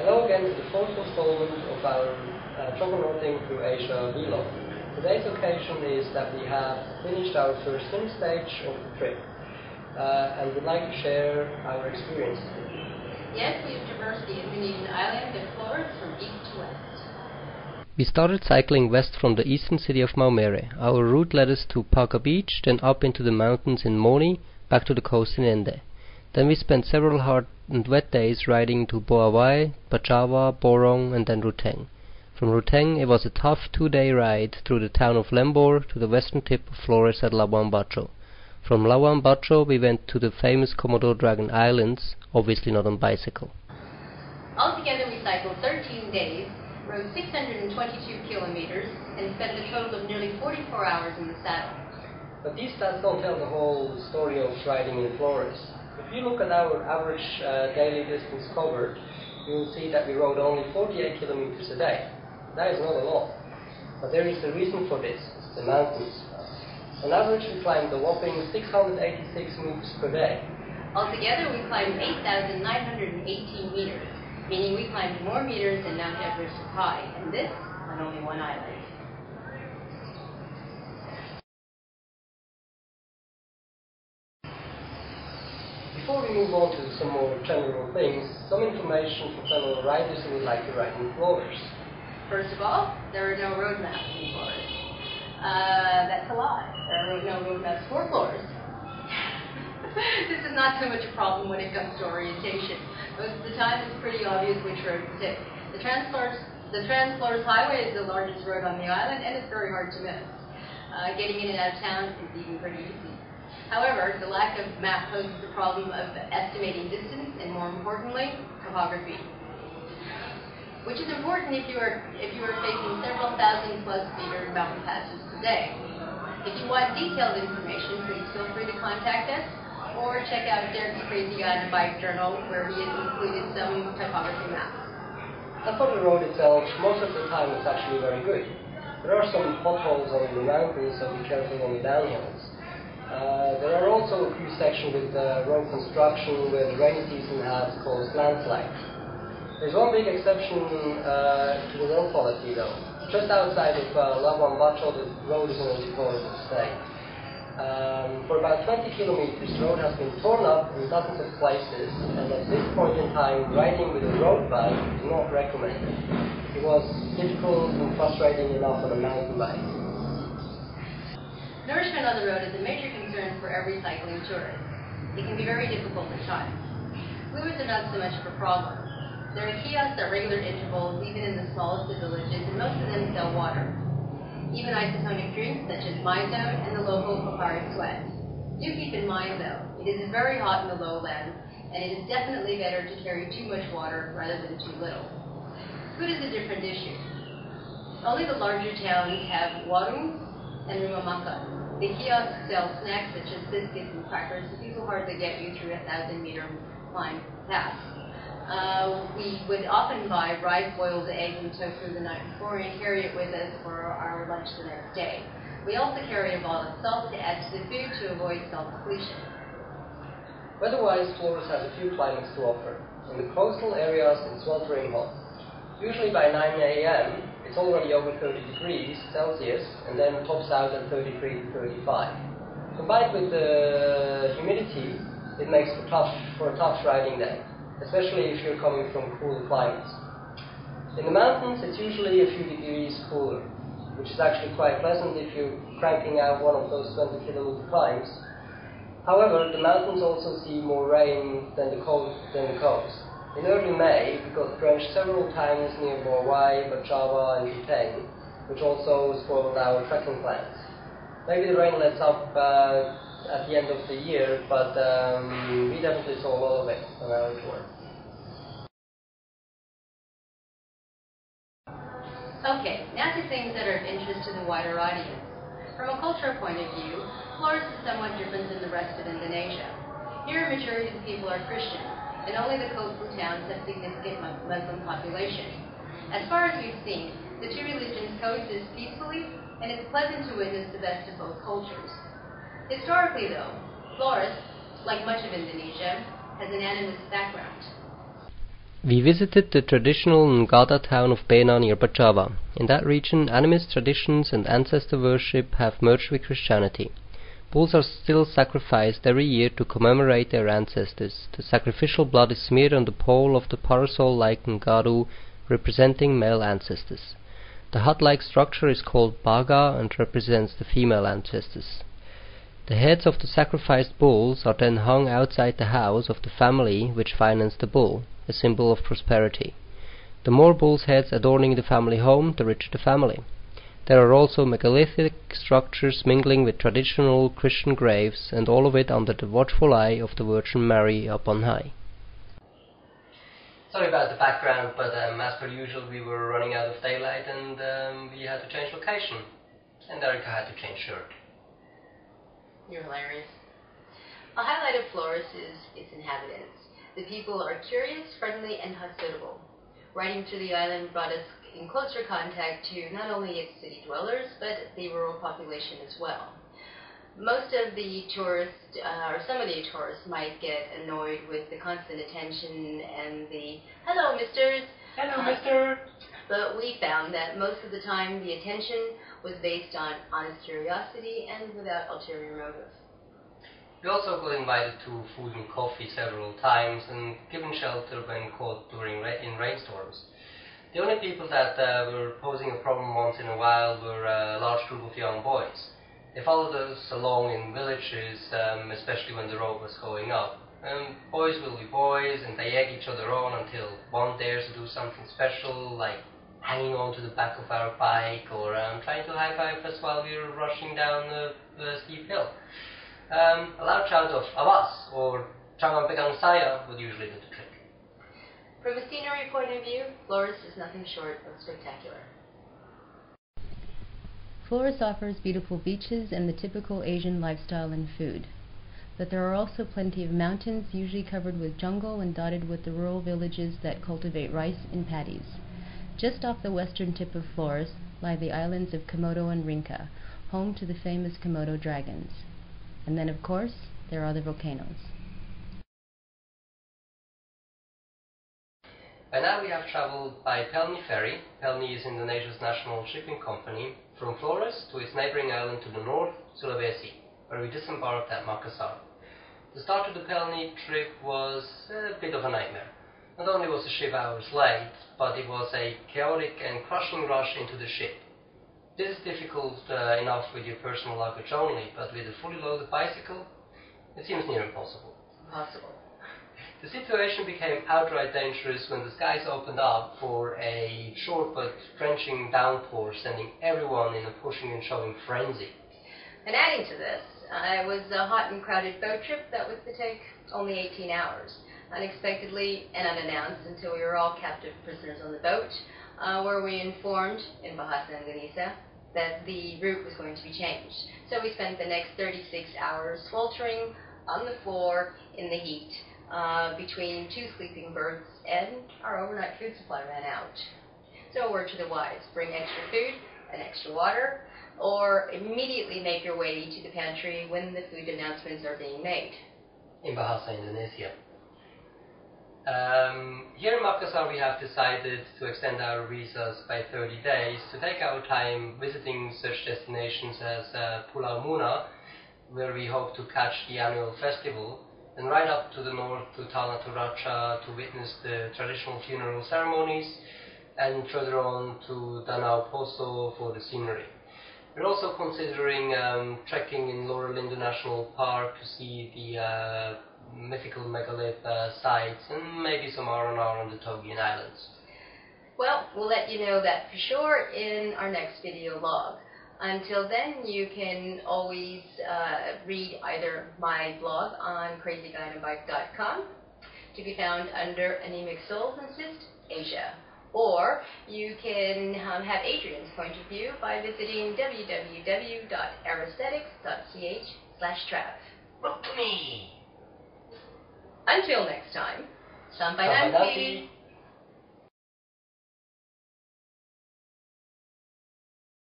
Hello again to the fourth installment of our Juggernauting Through Asia vlog. Today's occasion is that we have finished our first swim stage of the trip and would like to share our experiences with you. Yes, we've traversed the Indonesian island of Flores from east to west. We started cycling west from the eastern city of Maumere. Our route led us to Paga Beach, then up into the mountains in Moni, back to the coast in Ende. Then we spent several hard and wet days riding to Boawai, Bajawa, Borong and then Ruteng. From Ruteng it was a tough 2-day ride through the town of Lembor to the western tip of Flores at Labuan Bajo. From Labuan Bajo we went to the famous Komodo Dragon Islands, obviously not on bicycle. Altogether we cycled 13 days, rode 622 kilometers and spent a total of nearly 44 hours in the saddle. But these stats don't tell the whole story of riding in Flores. If you look at our average daily distance covered, you will see that we rode only 48 kilometers a day. That is not a lot. But there is a reason for this, the mountains. On average we climbed a whopping 686 meters per day. Altogether we climbed 8,918 meters, meaning we climbed more meters than Mount Everest is high, and this on only one island. Before we move on to some more general things, some information for fellow riders who would like to ride in Flores. First of all, there are no road maps in Flores. That's a lie. There are no road maps for Flores. This is not so much a problem when it comes to orientation. Most of the time it's pretty obvious which road to take. The Trans-Flores Highway is the largest road on the island and it's very hard to miss. Getting in and out of town is even pretty easy. However, the lack of map poses the problem of estimating distance and, more importantly, topography. Which is important if you are facing several thousand plus meter mountain passes per day. If you want detailed information, please feel free to contact us or check out Derek's Crazy Guy in a Bike Journal, where he has included some topography maps. As for the road itself, most of the time it's actually very good. There are some potholes on the mountains, so be careful on the downhills. There are also a few sections with road construction where the rainy season has caused landslides. There's one big exception to the road quality though. Just outside of Labuan Bajo, the road is in a deplorable state. For about 20 kilometers, the road has been torn up in dozens of places, and at this point in time, riding with a road bike is not recommended. It was difficult and frustrating enough on a mountain bike. Nourishment on the road is a major concern for every cycling tourist. It can be very difficult at times. Fluids are not so much of a problem. There are kiosks at regular intervals, even in the smallest of villages, and most of them sell water. Even isotonic drinks such as Mizone and the local papaya sweat. Do keep in mind though, it is very hot in the lowlands, and it is definitely better to carry too much water rather than too little. Food is a different issue. Only the larger towns have warungs and rumah makan. The kiosks sell snacks such as biscuits and crackers, so people hardly get you through a 1,000-meter climb pass. We would often buy rice, boiled eggs, and tofu the night before and carry it with us for our lunch the next day. We also carry a ball of salt to add to the food to avoid salt depletion. Weather-wise, Flores has a few climates to offer. In the coastal areas, it's sweltering hot. Usually by 9 a.m., it's already over 30 degrees Celsius, and then tops out at 33 to 35. Combined with the humidity, it makes for a tough riding day, especially if you're coming from cooler climates. In the mountains, it's usually a few degrees cooler, which is actually quite pleasant if you're cranking out one of those 20-kilometer climbs. However, the mountains also see more rain than the coast. In early May, we got drenched several times near Boawai, Bajawa and Ruteng, which also spoiled our trekking plans. Maybe the rain lets up at the end of the year, but we definitely saw a lot of it on our tour. Okay, now to things that are of interest to the wider audience. From a cultural point of view, Flores is somewhat different than the rest of Indonesia. Here, a majority of the people are Christian, and only the coastal towns have significant Muslim population. As far as we've seen, the two religions coexist peacefully, and it's pleasant to witness the best of both cultures. Historically, though, Flores, like much of Indonesia, has an animist background. We visited the traditional Ngada town of Bena near Java. In that region, animist traditions and ancestor worship have merged with Christianity. Bulls are still sacrificed every year to commemorate their ancestors. The sacrificial blood is smeared on the pole of the parasol-like Ngadu, representing male ancestors. The hut-like structure is called Baga and represents the female ancestors. The heads of the sacrificed bulls are then hung outside the house of the family which financed the bull, a symbol of prosperity. The more bulls' heads adorning the family home, the richer the family. There are also megalithic structures mingling with traditional Christian graves, and all of it under the watchful eye of the Virgin Mary up on high. Sorry about the background, but as per usual we were running out of daylight and we had to change location. And Erika had to change shirt. You're hilarious. A highlight of Flores is its inhabitants. The people are curious, friendly, and hospitable. Riding through the island brought us in closer contact to not only its city dwellers, but the rural population as well. Most of the tourists, or some of the tourists, might get annoyed with the constant attention and the "Hello, misters." Hello, mister. But we found that most of the time the attention was based on honest curiosity and without ulterior motive. We also got invited to food and coffee several times and given shelter when caught in rainstorms. The only people that were posing a problem once in a while were a large group of young boys. They followed us along in villages, especially when the road was going up. Boys will be boys, and they egg each other on until one dares to do something special, like hanging on to the back of our bike or trying to high-five us while we were rushing down the steep hill. A loud shout of "Awas" or "Jangan pegang saya" would usually do the trick. From a scenery point of view, Flores is nothing short of spectacular. Flores offers beautiful beaches and the typical Asian lifestyle and food. But there are also plenty of mountains, usually covered with jungle and dotted with the rural villages that cultivate rice in paddies. Just off the western tip of Flores lie the islands of Komodo and Rinca, home to the famous Komodo dragons. And then, of course, there are the volcanoes. By now we have traveled by Pelni ferry. Pelni is Indonesia's national shipping company, from Flores to its neighboring island to the north, Sulawesi, where we disembarked at Makassar. The start of the Pelni trip was a bit of a nightmare. Not only was the ship hours late, but it was a chaotic and crushing rush into the ship. This is difficult enough with your personal luggage only, but with a fully loaded bicycle, it seems near impossible. Impossible. The situation became outright dangerous when the skies opened up for a short but drenching downpour, sending everyone in a pushing and shoving frenzy. And adding to this, it was a hot and crowded boat trip that was to take only 18 hours. Unexpectedly and unannounced until we were all captive prisoners on the boat, where we informed, in Bahasa Indonesia, that the route was going to be changed. So we spent the next 36 hours sweltering on the floor in the heat, between two sleeping berths, and our overnight food supply ran out. So a word to the wise: bring extra food and extra water, or immediately make your way to the pantry when the food announcements are being made. In Bahasa Indonesia. Here in Makassar we have decided to extend our visas by 30 days to take our time visiting such destinations as Pulau Muna, where we hope to catch the annual festival, and right up to the north to Tanah Toraja to witness the traditional funeral ceremonies, and further on to Danau Poso for the scenery. We're also considering trekking in Laurelindo National Park to see the mythical megalith sites, and maybe some R&R on the Togian Islands. Well, we'll let you know that for sure in our next video log. Until then, you can always read either my blog on crazyguideandbike.com, to be found under Anemic Souls Insist Asia, or you can have Adrian's point of view by visiting www.aesthetics.ch/trav. Look to me! Until next time, sampai Sampai nanti. nanti.